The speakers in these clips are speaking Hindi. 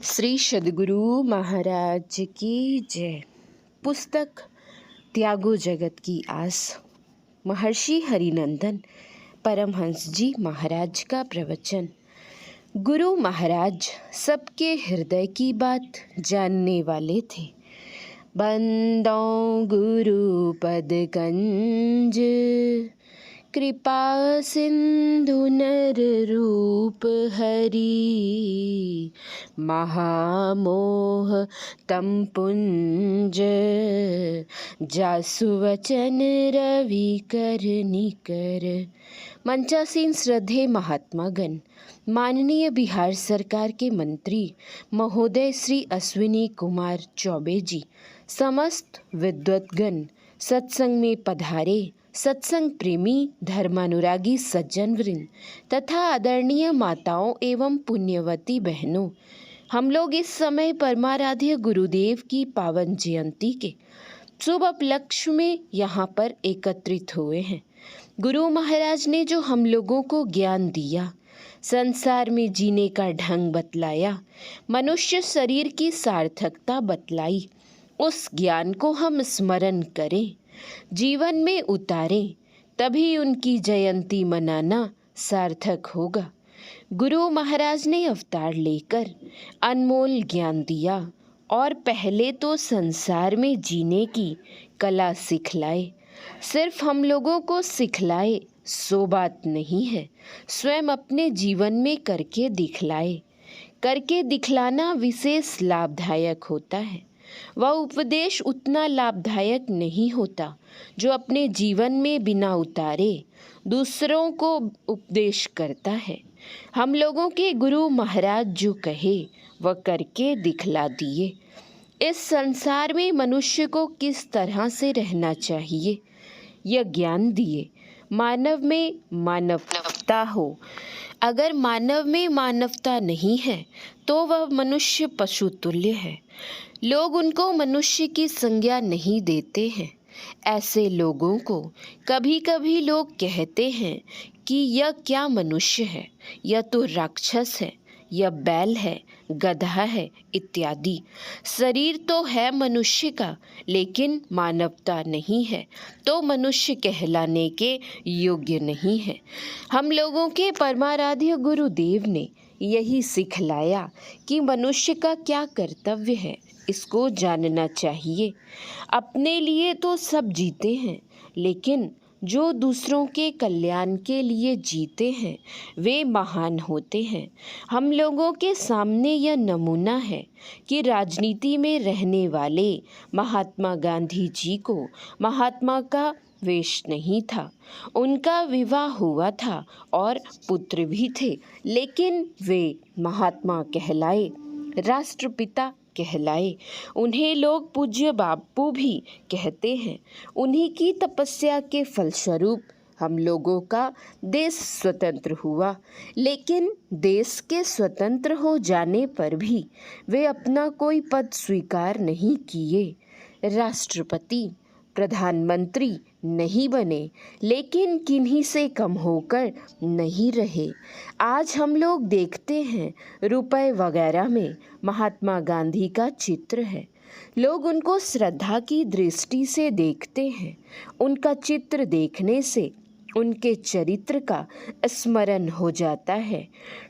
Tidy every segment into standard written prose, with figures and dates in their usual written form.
श्री सद्गुरु महाराज की जय। पुस्तक त्यागो जगत की आस, महर्षि हरिनंदन परमहंस जी महाराज का प्रवचन। गुरु महाराज सबके हृदय की बात जानने वाले थे। बंदों गुरु पद कंज, कृपा सिंधु नर रूप हरि, महामोह तम पुंज, जासु वचन रवि कर निकर। मंचासीन श्रद्धेय महात्मागण, माननीय बिहार सरकार के मंत्री महोदय श्री अश्विनी कुमार चौबे जी, समस्त विद्वतगण, सत्संग में पधारे सत्संग प्रेमी धर्मानुरागी सज्जन वृंद तथा आदरणीय माताओं एवं पुण्यवती बहनों, हम लोग इस समय परमाराध्य गुरुदेव की पावन जयंती के शुभ उपलक्ष्य में यहाँ पर एकत्रित हुए हैं। गुरु महाराज ने जो हम लोगों को ज्ञान दिया, संसार में जीने का ढंग बतलाया, मनुष्य शरीर की सार्थकता बतलाई, उस ज्ञान को हम स्मरण करें, जीवन में उतारें, तभी उनकी जयंती मनाना सार्थक होगा। गुरु महाराज ने अवतार लेकर अनमोल ज्ञान दिया और पहले तो संसार में जीने की कला सिखलाए। सिर्फ हम लोगों को सिखलाए सो बात नहीं है, स्वयं अपने जीवन में करके दिखलाए। करके दिखलाना विशेष लाभदायक होता है। वह उपदेश उतना लाभदायक नहीं होता जो अपने जीवन में बिना उतारे दूसरों को उपदेश करता है। हम लोगों के गुरु महाराज जो कहे वह करके दिखला दिए। इस संसार में मनुष्य को किस तरह से रहना चाहिए यह ज्ञान दिए। मानव में मानवता हो, अगर मानव में मानवता नहीं है तो वह मनुष्य पशु तुल्य है। लोग उनको मनुष्य की संज्ञा नहीं देते हैं। ऐसे लोगों को कभी कभी लोग कहते हैं कि यह क्या मनुष्य है, यह तो राक्षस है, यह बैल है, गधा है इत्यादि। शरीर तो है मनुष्य का, लेकिन मानवता नहीं है, तो मनुष्य कहलाने के योग्य नहीं है। हम लोगों के परमाराध्य गुरुदेव ने यही सिखलाया कि मनुष्य का क्या कर्तव्य है, इसको जानना चाहिए। अपने लिए तो सब जीते हैं, लेकिन जो दूसरों के कल्याण के लिए जीते हैं वे महान होते हैं। हम लोगों के सामने यह नमूना है कि राजनीति में रहने वाले महात्मा गांधी जी को महात्मा का वेश नहीं था। उनका विवाह हुआ था और पुत्र भी थे, लेकिन वे महात्मा कहलाए, राष्ट्रपिता कहलाए। उन्हें लोग पूज्य बापू भी कहते हैं। उन्हीं की तपस्या के फलस्वरूप हम लोगों का देश स्वतंत्र हुआ, लेकिन देश के स्वतंत्र हो जाने पर भी वे अपना कोई पद स्वीकार नहीं किए। राष्ट्रपति, प्रधानमंत्री नहीं बने, लेकिन किन्हीं से कम होकर नहीं रहे। आज हम लोग देखते हैं रुपए वगैरह में महात्मा गांधी का चित्र है। लोग उनको श्रद्धा की दृष्टि से देखते हैं। उनका चित्र देखने से उनके चरित्र का स्मरण हो जाता है।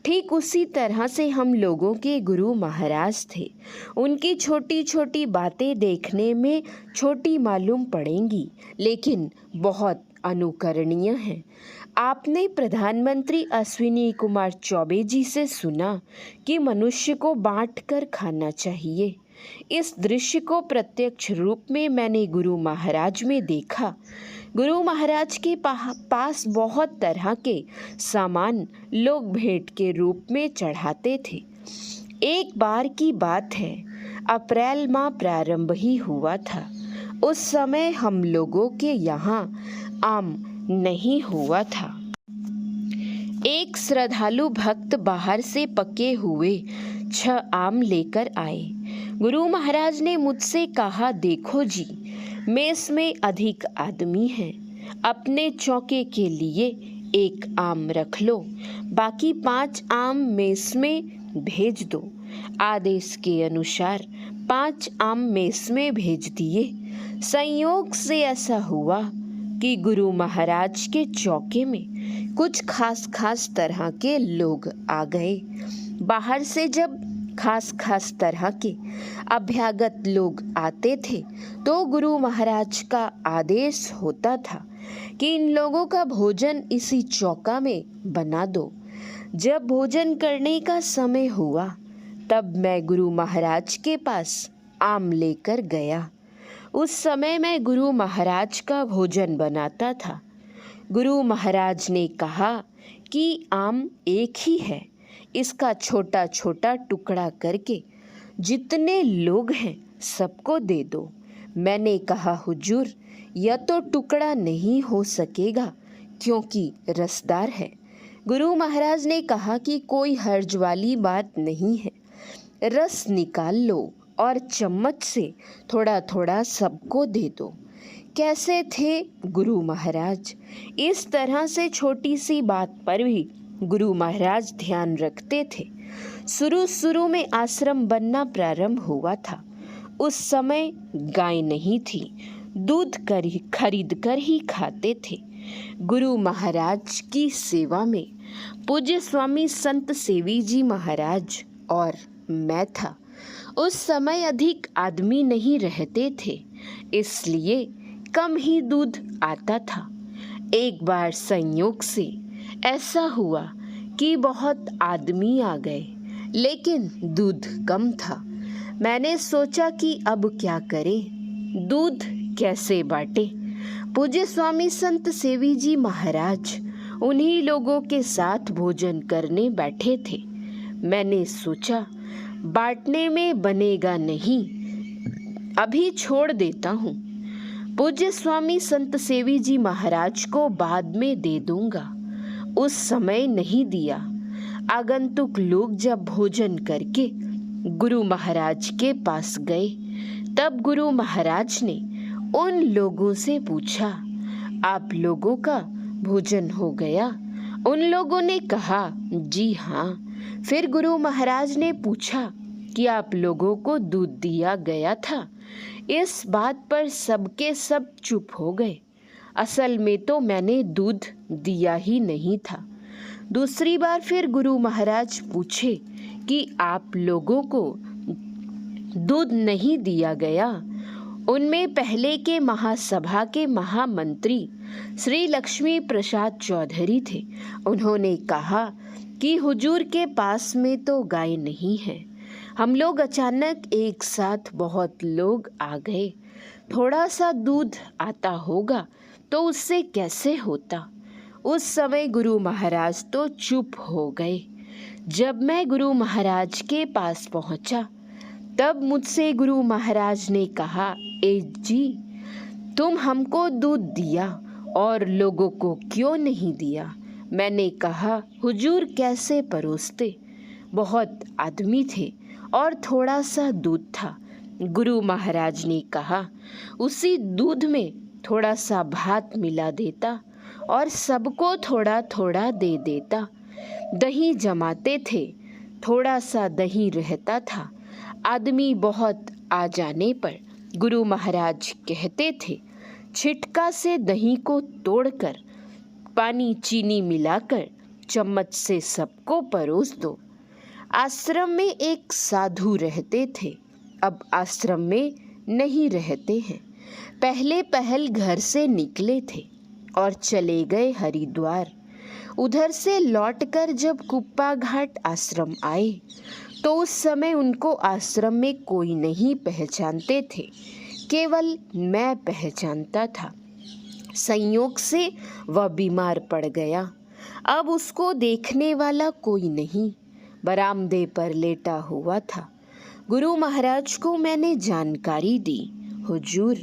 ठीक उसी तरह से हम लोगों के गुरु महाराज थे। उनकी छोटी छोटी बातें देखने में छोटी मालूम पड़ेंगी, लेकिन बहुत अनुकरणीय हैं। आपने प्रधानमंत्री अश्विनी कुमार चौबे जी से सुना कि मनुष्य को बांट कर खाना चाहिए। इस दृश्य को प्रत्यक्ष रूप में मैंने गुरु महाराज में देखा। गुरु महाराज के पास बहुत तरह के सामान लोग भेंट के रूप में चढ़ाते थे। एक बार की बात है, अप्रैल माह प्रारंभ ही हुआ था। उस समय हम लोगों के यहाँ आम नहीं हुआ था। एक श्रद्धालु भक्त बाहर से पके हुए 6 आम लेकर आए। गुरु महाराज ने मुझसे कहा, देखो जी, मेस में अधिक आदमी हैं, अपने चौके के लिए 1 आम रख लो, बाकी 5 आम मेस में भेज दो। आदेश के अनुसार 5 आम मेस में भेज दिए। संयोग से ऐसा हुआ कि गुरु महाराज के चौके में कुछ खास खास तरह के लोग आ गए। बाहर से जब खास खास तरह के अभ्यागत लोग आते थे तो गुरु महाराज का आदेश होता था कि इन लोगों का भोजन इसी चौका में बना दो। जब भोजन करने का समय हुआ तब मैं गुरु महाराज के पास आम लेकर गया। उस समय मैं गुरु महाराज का भोजन बनाता था। गुरु महाराज ने कहा कि आम एक ही है, इसका छोटा छोटा टुकड़ा करके जितने लोग हैं सबको दे दो। मैंने कहा, हुजूर, यह तो टुकड़ा नहीं हो सकेगा क्योंकि रसदार है। गुरु महाराज ने कहा कि कोई हर्ज वाली बात नहीं है, रस निकाल लो और चम्मच से थोड़ा थोड़ा सबको दे दो। कैसे थे गुरु महाराज! इस तरह से छोटी सी बात पर भी गुरु महाराज ध्यान रखते थे। शुरू में आश्रम बनना प्रारंभ हुआ था। उस समय गाय नहीं थी, दूध खरीद कर ही खाते थे। गुरु महाराज की सेवा में पूज्य स्वामी संत सेवी जी महाराज और मैं था। उस समय अधिक आदमी नहीं रहते थे, इसलिए कम ही दूध आता था। एक बार संयोग से ऐसा हुआ कि बहुत आदमी आ गए, लेकिन दूध कम था। मैंने सोचा कि अब क्या करें, दूध कैसे बांटे। पूज्य स्वामी संत सेवी जी महाराज उन्हीं लोगों के साथ भोजन करने बैठे थे। मैंने सोचा बांटने में बनेगा नहीं, अभी छोड़ देता हूँ। पूज्य स्वामी संत सेवी जी महाराज को बाद में दे दूंगा। उस समय नहीं दिया। आगंतुक लोग जब भोजन करके गुरु महाराज के पास गए तब गुरु महाराज ने उन लोगों से पूछा, आप लोगों का भोजन हो गया? उन लोगों ने कहा, जी हाँ। फिर गुरु महाराज ने पूछा कि आप लोगों को दूध दिया गया था? इस बात पर सबके सब चुप हो गए। असल में तो मैंने दूध दिया ही नहीं था। दूसरी बार फिर गुरु महाराज पूछे कि आप लोगों को दूध नहीं दिया गया? उनमें पहले के महासभा के महामंत्री श्री लक्ष्मी प्रसाद चौधरी थे। उन्होंने कहा कि हुजूर के पास में तो गाय नहीं है। हम लोग अचानक एक साथ बहुत लोग आ गए, थोड़ा सा दूध आता होगा तो उससे कैसे होता। उस समय गुरु महाराज तो चुप हो गए। जब मैं गुरु महाराज के पास पहुंचा तब मुझसे गुरु महाराज ने कहा, ए जी, तुम हमको दूध दिया और लोगों को क्यों नहीं दिया? मैंने कहा, हुजूर कैसे परोसते, बहुत आदमी थे और थोड़ा सा दूध था। गुरु महाराज ने कहा, उसी दूध में थोड़ा सा भात मिला देता और सबको थोड़ा थोड़ा दे देता। दही जमाते थे, थोड़ा सा दही रहता था। आदमी बहुत आ जाने पर गुरु महाराज कहते थे, छिटका से दही को तोड़कर पानी चीनी मिलाकर चम्मच से सबको परोस दो। आश्रम में एक साधु रहते थे, अब आश्रम में नहीं रहते हैं। पहले पहल घर से निकले थे और चले गए हरिद्वार। उधर से लौटकर जब कुप्पा घाट आश्रम आए तो उस समय उनको आश्रम में कोई नहीं पहचानते थे, केवल मैं पहचानता था। संयोग से वह बीमार पड़ गया। अब उसको देखने वाला कोई नहीं, बरामदे पर लेटा हुआ था। गुरु महाराज को मैंने जानकारी दी, हुजूर,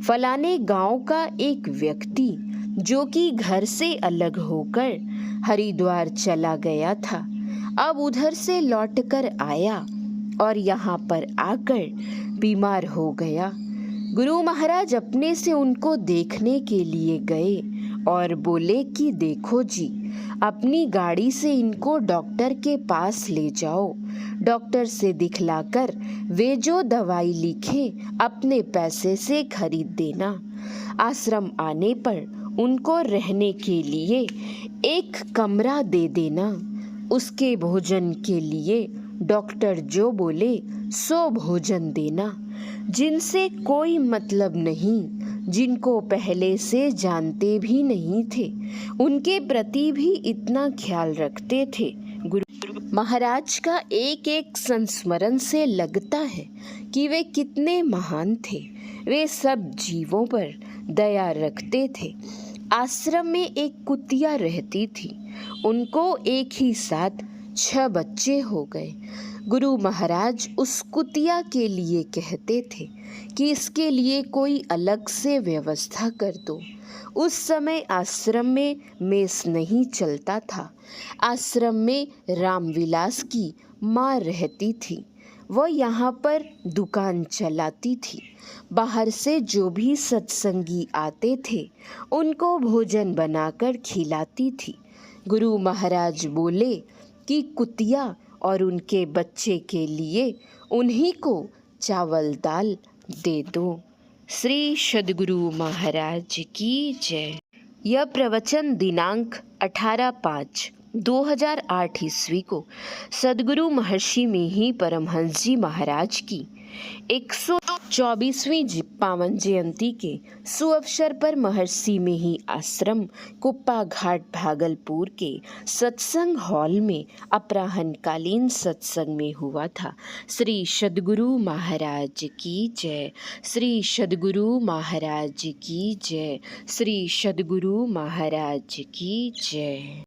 फलाने गांव का एक व्यक्ति जो कि घर से अलग होकर हरिद्वार चला गया था, अब उधर से लौटकर आया और यहाँ पर आकर बीमार हो गया। गुरु महाराज अपने से उनको देखने के लिए गए और बोले कि देखो जी, अपनी गाड़ी से इनको डॉक्टर के पास ले जाओ। डॉक्टर से दिखलाकर वे जो दवाई लिखे अपने पैसे से खरीद देना। आश्रम आने पर उनको रहने के लिए एक कमरा दे देना। उसके भोजन के लिए डॉक्टर जो बोले सो भोजन देना। जिनसे कोई मतलब नहीं, जिनको पहले से जानते भी नहीं थे, उनके प्रति भी इतना ख्याल रखते थे। गुरु महाराज का एक एक संस्मरण से लगता है कि वे कितने महान थे। वे सब जीवों पर दया रखते थे। आश्रम में एक कुतिया रहती थी। उनको एक ही साथ 6 बच्चे हो गए। गुरु महाराज उस कुतिया के लिए कहते थे कि इसके लिए कोई अलग से व्यवस्था कर दो। उस समय आश्रम में मेस नहीं चलता था। आश्रम में रामविलास की माँ रहती थी। वह यहाँ पर दुकान चलाती थी। बाहर से जो भी सत्संगी आते थे उनको भोजन बनाकर खिलाती थी। गुरु महाराज बोले कि कुतिया और उनके बच्चे के लिए उन्हीं को चावल दाल दे दो। श्री सद्गुरु महाराज की जय। यह प्रवचन दिनांक 18/5/2008 ईस्वी को सद्गुरु महर्षि मेही परमहंस जी महाराज की 124वीं पावन जयंती के सुअवसर पर महर्षि मेही आश्रम कुप्पा घाट भागलपुर के सत्संग हॉल में अपराह्नकालीन सत्संग में हुआ था। श्री सद्गुरु महाराज की जय। श्री सद्गुरु महाराज की जय। श्री सद्गुरु महाराज की जय।